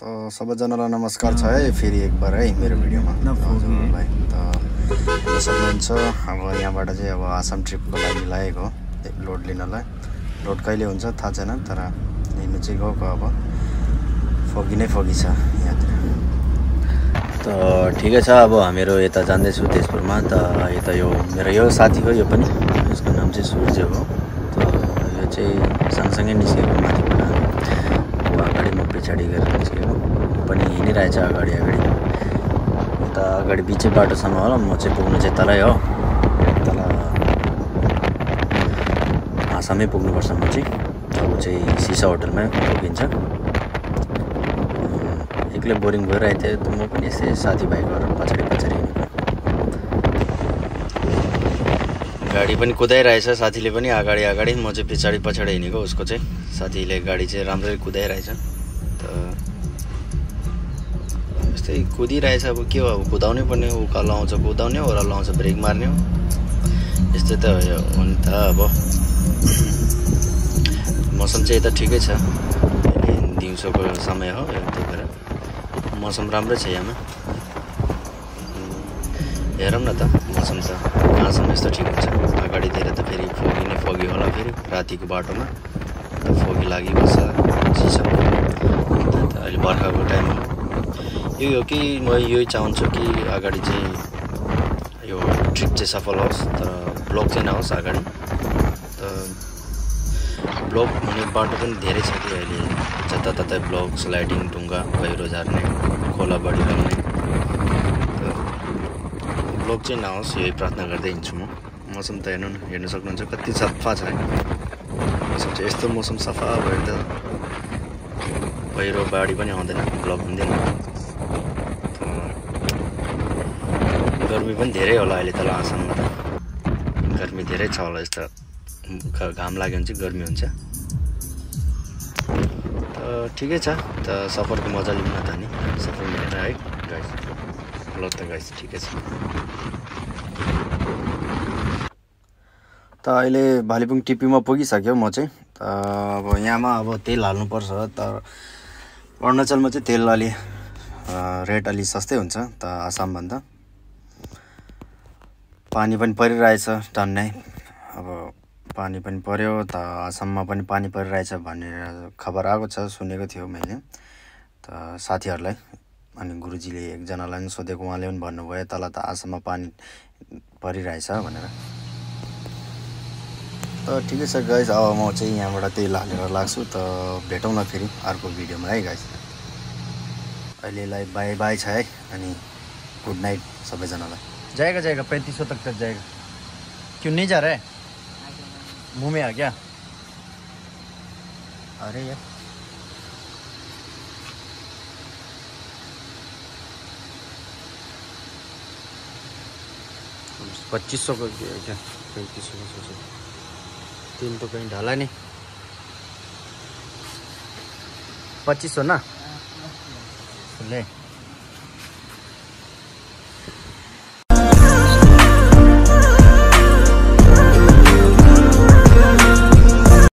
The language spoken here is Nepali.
त सबैजनालाई नमस्कार छ है फेरि एक बार है मेरो भिडियोमा हजुरहरूलाई त हेर्न सक्नुहुन्छ। अब यहाँबाट चाहिँ अब आसाम ट्रिपको लागि लागेको लोड लिनलाई। लोड कहिले हुन्छ थाहा छैन, तर लिनु चाहिँ गएको। अब फगी नै फगी छ यहाँतिर। त ठिकै छ, अब हामीहरू यता जाँदैछु तेजपुरमा। त यता यो मेरो यो साथी हो, यो पनि यसको नाम चाहिँ सूर्य हो। त यो चाहिँ सँगसँगै निस्केको माथिबाट, अगाडि म पछाडि गरेर निस्केको। पनि हिँडिरहेछ अगाडि उता अगाडि बिचै बाटोसम्म होला। म चाहिँ पुग्नु चाहिँ तलै हो, तल आसामै पुग्नुपर्छ म चाहिँ। ऊ चाहिँ सिसा होटलमै पुगिन्छ। एक्लै बोरिङ भइरहेको थियो, त म पनि यसै साथीभाइ गरेर पछाडि हिँडेको। गाडी पनि कुदाइरहेछ साथीले पनि अगाडि, म चाहिँ पछाडि हिँडेको। उसको चाहिँ साथीले गाडी चाहिँ राम्ररी कुदाइरहेछ। त यस्तै कुदिरहेछ। अब के हो, अब कुदाउनै पर्ने। उकालो आउँछ कुदाउने, ओह्रालो आउँछ ब्रेक मार्ने हो। यस्तै त हो नि त। अब मौसम चाहिँ यता ठिकै छ, दिउँसोको समय हो, त्यही भएर मौसम राम्रै छ यहाँमा। हेरौँ न त मौसम त कहाँसम्म यस्तो ठिक हुन्छ। अगाडितिर त फेरि फोगी नै फोगी होला, फेरि रातिको बाटोमा त फोगी लागिबस्छ चिसोमा। त अहिले बर्खाको टाइम हो। यही हो कि म यही चाहन्छु कि अगाडि चाहिँ यो ट्रिप चाहिँ सफल होस्, तर ब्लक चाहिँ नहोस् अगाडि। त ब्लक हुने बाटो पनि धेरै छ कि अहिले, जताततै ब्लक, स्लाइडिङ, ढुङ्गा, पहिरो झार्ने, खोला बढिरहने। त ब्लक चाहिँ नहोस्, यही प्रार्थना गर्दै हिँड्छु म। मौसम त हेर्नु सक्नुहुन्छ कति सफा छ है मौसम चाहिँ। यस्तो मौसम सफा भयो त पहिरो बाढी पनि आउँदैन, ब्लक हुँदैन। गर्मी पनि धेरै होला अहिले तल आसाममा त, गर्मी धेरै छ होला। यस्तो घाम लाग्यो भने चाहिँ गर्मी हुन्छ। त ठिकै छ, त सफरको मजा लिउँ न त नि, सफर मिलेर है गाइस। ल त गाइस ठिकै छ। त अहिले भालेपुङ टिपीमा पुगिसक्यो म चाहिँ। त अब यहाँमा अब तेल हाल्नुपर्छ। त अरुणाचलमा चाहिँ तेल अलि रेट अलि सस्तै हुन्छ त आसामभन्दा। पानी पनि परिरहेछ टन्नै। अब पानी पनि पर्यो त आसाममा पनि पानी परिरहेछ भनेर खबर आएको छ, सुनेको थियो मैले त साथीहरूलाई। अनि गुरुजीले एकजनालाई पनि सोधेको, उहाँले पनि भन्नुभयो तल त आसाममा पानी परिरहेछ भनेर। त ठिकै छ गाइस, अब म चाहिँ यहाँबाट तेल हालेर लाग्छु। त भेटौँ न फेरि अर्को भिडियोमा है गाइस। अहिलेलाई बाई बाई छ है, अनि गुड नाइट सबैजनालाई। जाएगा 3500 तक जाएगा। क्यों नहीं जा रहा है? मुंह में आ गया? अरे यार 2500 का क्या 3500 का तेल तो कहीं डाला नहीं। 2500 ना ले।